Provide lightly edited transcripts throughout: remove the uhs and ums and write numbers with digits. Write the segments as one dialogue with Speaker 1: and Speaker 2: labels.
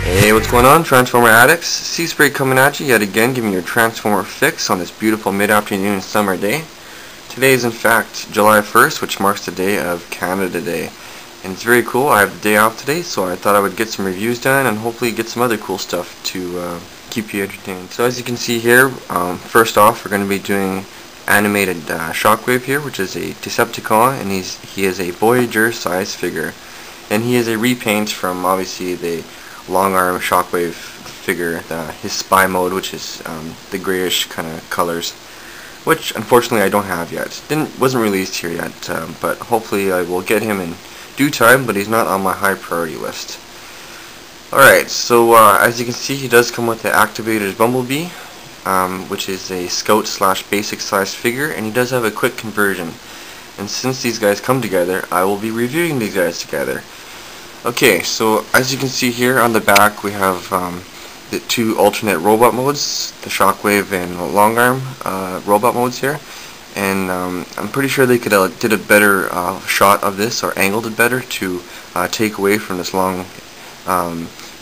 Speaker 1: Hey, what's going on, Transformer addicts? Seaspray coming at you yet again, giving you a Transformer fix on this beautiful mid-afternoon summer day. Today is in fact July 1st, which marks the day of Canada Day. And it's very cool. I have the day off today, so I thought I would get some reviews done and hopefully get some other cool stuff to keep you entertained. So as you can see here, first off we're going to be doing animated Shockwave here, which is a Decepticon, and he is a Voyager size figure. And he is a repaint from obviously the long arm Shockwave figure, his spy mode, which is the grayish kind of colors, which unfortunately I don't have yet. Wasn't released here yet, but hopefully I will get him in due time, but he's not on my high priority list. Alright, so as you can see, he does come with the Activators Bumblebee, which is a scout / basic size figure, and he does have a quick conversion. And since these guys come together, I will be reviewing these guys together. Okay, so as you can see here on the back, we have the two alternate robot modes, the Shockwave and long arm robot modes here. And I'm pretty sure they could did a better shot of this, or angled it better to take away from this long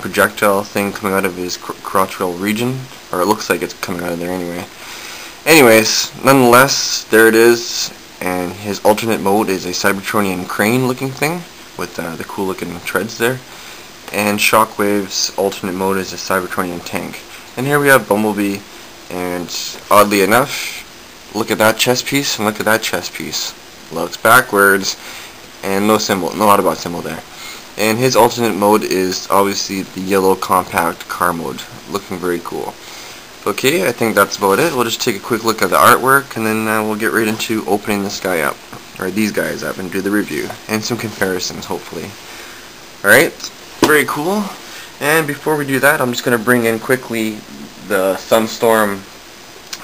Speaker 1: projectile thing coming out of his crotchal region, or it looks like it's coming out of there anyway. Anyways, nonetheless, there it is, and his alternate mode is a Cybertronian crane looking thing with the cool looking treads there, and Shockwave's alternate mode is a Cybertronian tank. And here we have Bumblebee, and oddly enough, look at that chest piece and look at that chest piece. Looks backwards, and no symbol, no lot about symbol there. And his alternate mode is obviously the yellow compact car mode, looking very cool. Okay, I think that's about it. We'll just take a quick look at the artwork, and then we'll get right into opening this guy up, or these guys up, and do the review and some comparisons, hopefully. Alright, very cool. And before we do that, I'm just going to bring in quickly the Sunstorm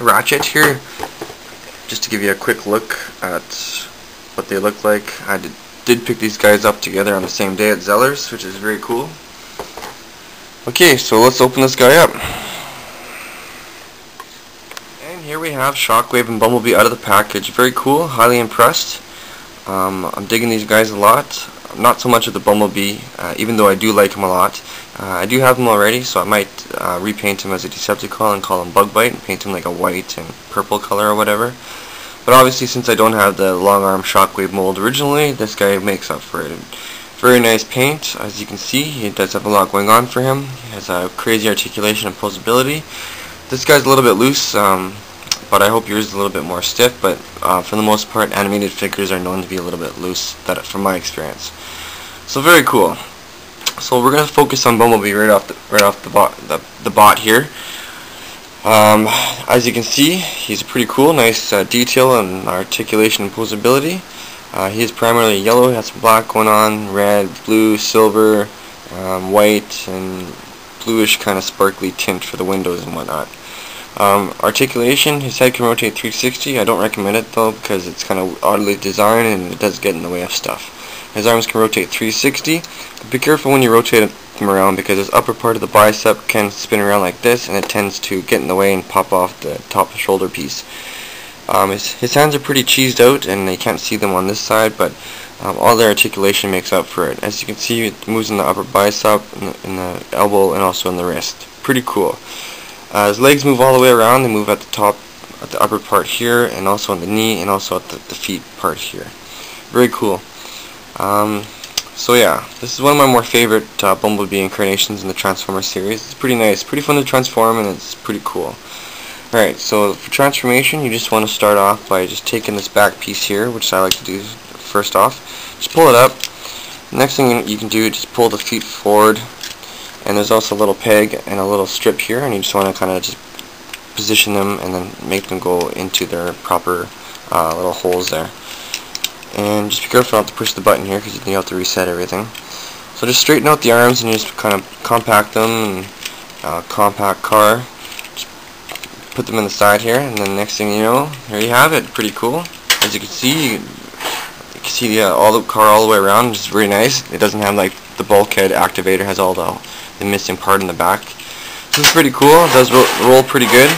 Speaker 1: Ratchet here, just to give you a quick look at what they look like. I did pick these guys up together on the same day at Zellers, which is very cool. Okay, so let's open this guy up. And here we have Shockwave and Bumblebee out of the package. Very cool, highly impressed. I'm digging these guys a lot. Not so much of the Bumblebee, even though I do like him a lot. I do have him already, so I might repaint him as a Decepticon and call him Bugbite and paint him like a white and purple color or whatever. But obviously, since I don't have the long arm Shockwave mold originally, this guy makes up for it. Very nice paint. As you can see, he does have a lot going on for him. He has a crazy articulation and posability. This guy's a little bit loose, but I hope yours is a little bit more stiff. But for the most part, animated figures are known to be a little bit loose, from my experience. So very cool. So we're gonna focus on Bumblebee right off the bot here. As you can see, he's pretty cool, nice detail and articulation and posability. He is primarily yellow, he has some black going on, red, blue, silver, white, and bluish kind of sparkly tint for the windows and whatnot. Articulation, his head can rotate 360. I don't recommend it though, because it's kind of oddly designed and it does get in the way of stuff. His arms can rotate 360. But be careful when you rotate them around, because his upper part of the bicep can spin around like this, and it tends to get in the way and pop off the top shoulder piece. His hands are pretty cheesed out, and you can't see them on this side, but all their articulation makes up for it. As you can see, it moves in the upper bicep, in the elbow, and also in the wrist. Pretty cool. His legs move all the way around. They move at the top, at the upper part here, and also on the knee, and also at the feet part here. Very cool. So yeah, this is one of my more favorite Bumblebee incarnations in the Transformers series. It's pretty nice, pretty fun to transform, and it's pretty cool. Alright, so for transformation, you just want to start off by just taking this back piece here, which I like to do first off. Just pull it up. Next thing you can do is just pull the feet forward, and there's also a little peg and a little strip here, and you just want to kind of just position them and then make them go into their proper little holes there. And just be careful not to push the button here, because you have to reset everything. So just straighten out the arms and just kind of compact them, and compact car. Just put them in the side here, and then next thing you know, here you have it. Pretty cool. As you can see, all the car all the way around, which is very nice. It doesn't have like the bulkhead activator, has all the missing part in the back. So it's pretty cool. It does roll pretty good.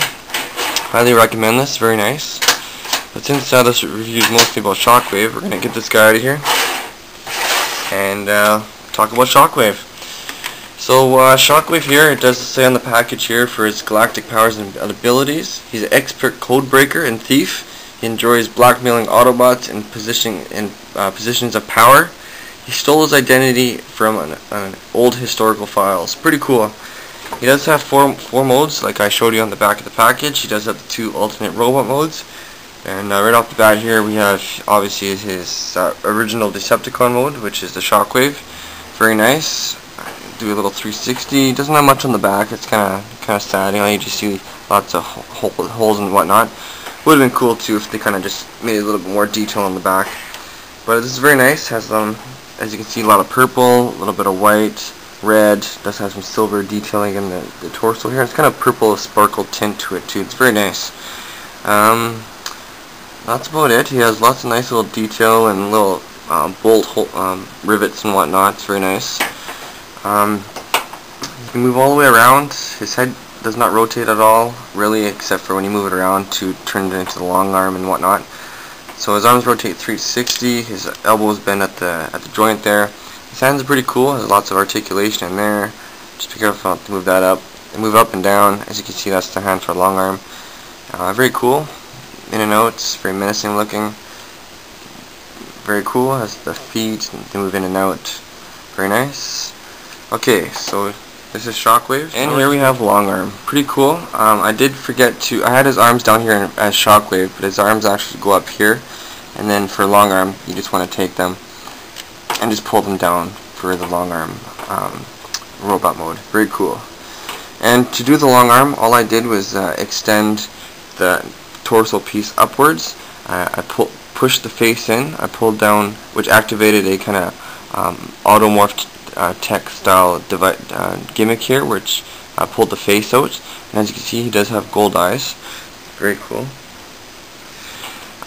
Speaker 1: Highly recommend this. Very nice. But since this review is mostly about Shockwave, we're going to get this guy out of here and talk about Shockwave. So Shockwave here, it does say on the package here for his galactic powers and abilities. He's an expert code breaker and thief. He enjoys blackmailing Autobots in positions of power. He stole his identity from an old historical files. Pretty cool. He does have four modes, like I showed you on the back of the package. He does have the 2 alternate robot modes. And right off the bat here, we have obviously his original Decepticon mode, which is the Shockwave. Very nice. Do a little 360. Doesn't have much on the back. It's kind of sad. You know, you just see lots of holes and whatnot. Would have been cool too if they kind of just made a little bit more detail on the back. But this is very nice. Has as you can see, a lot of purple, a little bit of white, red. Does have some silver detailing in the torso here. It's kind of purple sparkle tint to it too. It's very nice. That's about it. He has lots of nice little detail and little bolt rivets and whatnot. It's very nice. You can move all the way around. His head does not rotate at all, really, except for when you move it around to turn it into the long arm and whatnot. So his arms rotate 360. His elbows bend at the joint there. His hands are pretty cool. There's lots of articulation in there. Just be careful not to move that up. And move up and down. As you can see, that's the hand for a long arm. Very cool. In and out. It's very menacing looking. Very cool. Has the feet. They move in and out. Very nice. Okay, so this is Shockwave, and here we have Long Arm. Pretty cool. I did forget to, I had his arms down here as Shockwave, but his arms actually go up here, and then for Long Arm, you just want to take them and just pull them down for the Long Arm robot mode. Very cool. And to do the Long Arm, all I did was extend the torso piece upwards. I pushed the face in, I pulled down, which activated a kind of automorph tech style gimmick here, which I pulled the face out, and as you can see, he does have gold eyes. Very cool.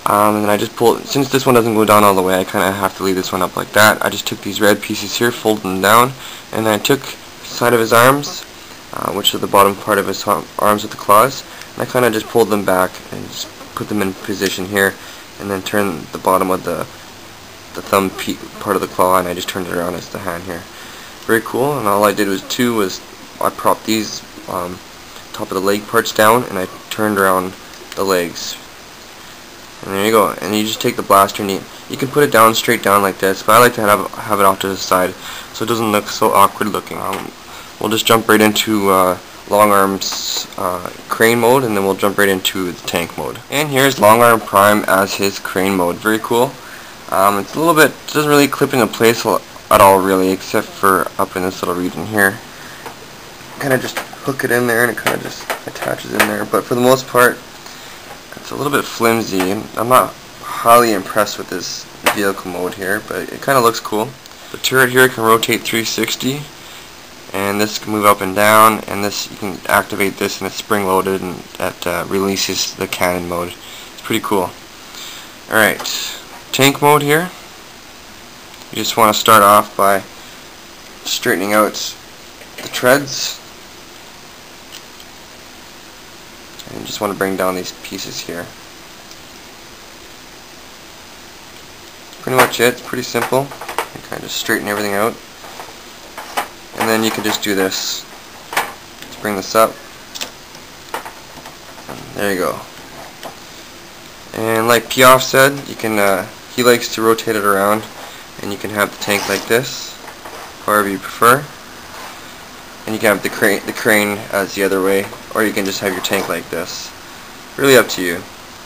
Speaker 1: And then I just pulled, since this one doesn't go down all the way, I kind of have to leave this one up like that. I just took these red pieces here, folded them down, and then I took the side of his arms, which is the bottom part of his arms with the claws, and I kind of just pulled them back and just put them in position here, and then turn the bottom of the thumb part of the claw, and I just turned it around as the hand here. Very cool. And all I did was I propped these top of the leg parts down, and I turned around the legs. And there you go. And you just take the blaster, and you can put it down straight down like this, but I like to have it off to the side so it doesn't look so awkward looking. We'll just jump right into Long Arm's crane mode, and then we'll jump right into the tank mode. And here's Long Arm Prime as his crane mode. Very cool. It's a little bit, it doesn't really clip into place at all really, except for up in this little region here. Kind of just hook it in there and it kind of just attaches in there, but for the most part it's a little bit flimsy, and I'm not highly impressed with this vehicle mode here, but it kind of looks cool. The turret here can rotate 360, and this can move up and down, and this, you can activate this and it's spring loaded, and that releases the cannon mode. It's pretty cool. Alright, tank mode here. You just want to start off by straightening out the treads, and you just want to bring down these pieces here. Pretty much it. It's pretty simple. You kind of just straighten everything out, and then you can just do this. Let's bring this up, and there you go. And like Piaf said, you can he likes to rotate it around, and you can have the tank like this, however you prefer. And you can have the crane as the other way, or you can just have your tank like this. Really up to you.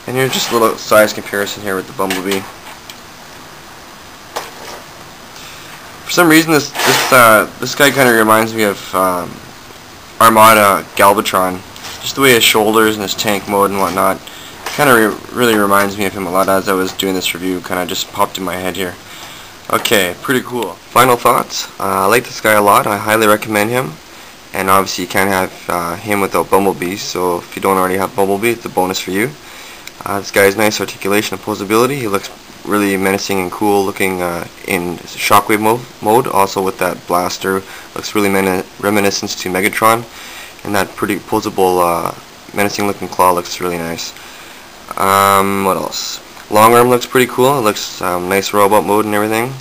Speaker 1: And here's just a little size comparison here with the Bumblebee. For some reason, this guy kind of reminds me of Armada Galvatron. Just the way his shoulders and his tank mode and whatnot. Kind of really reminds me of him a lot. As I was doing this review, kind of just popped in my head here. Okay, pretty cool. Final thoughts. I like this guy a lot. I highly recommend him. And obviously you can't have him without Bumblebee, so if you don't already have Bumblebee, it's a bonus for you. This guy has nice articulation and posability. He looks really menacing and cool looking in Shockwave mode. Also with that blaster, looks really reminiscent to Megatron. And that pretty posable, menacing looking claw looks really nice. What else? Long Arm looks pretty cool. It looks nice robot mode and everything.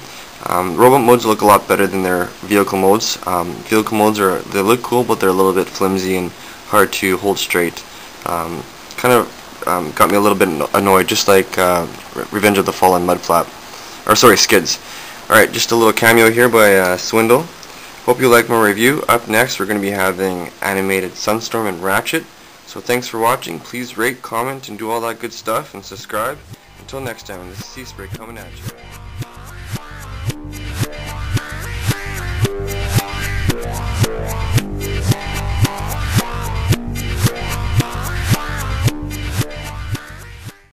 Speaker 1: Robot modes look a lot better than their vehicle modes. Vehicle modes they look cool, but they're a little bit flimsy and hard to hold straight. Kind of got me a little bit annoyed, just like Revenge of the Fallen Mudflap, or sorry, Skids. Alright, just a little cameo here by Swindle. Hope you like my review. Up next, we're going to be having animated Sunstorm and Ratchet. So thanks for watching. Please rate, comment, and do all that good stuff, and subscribe. Until next time, this is Seaspray coming at you.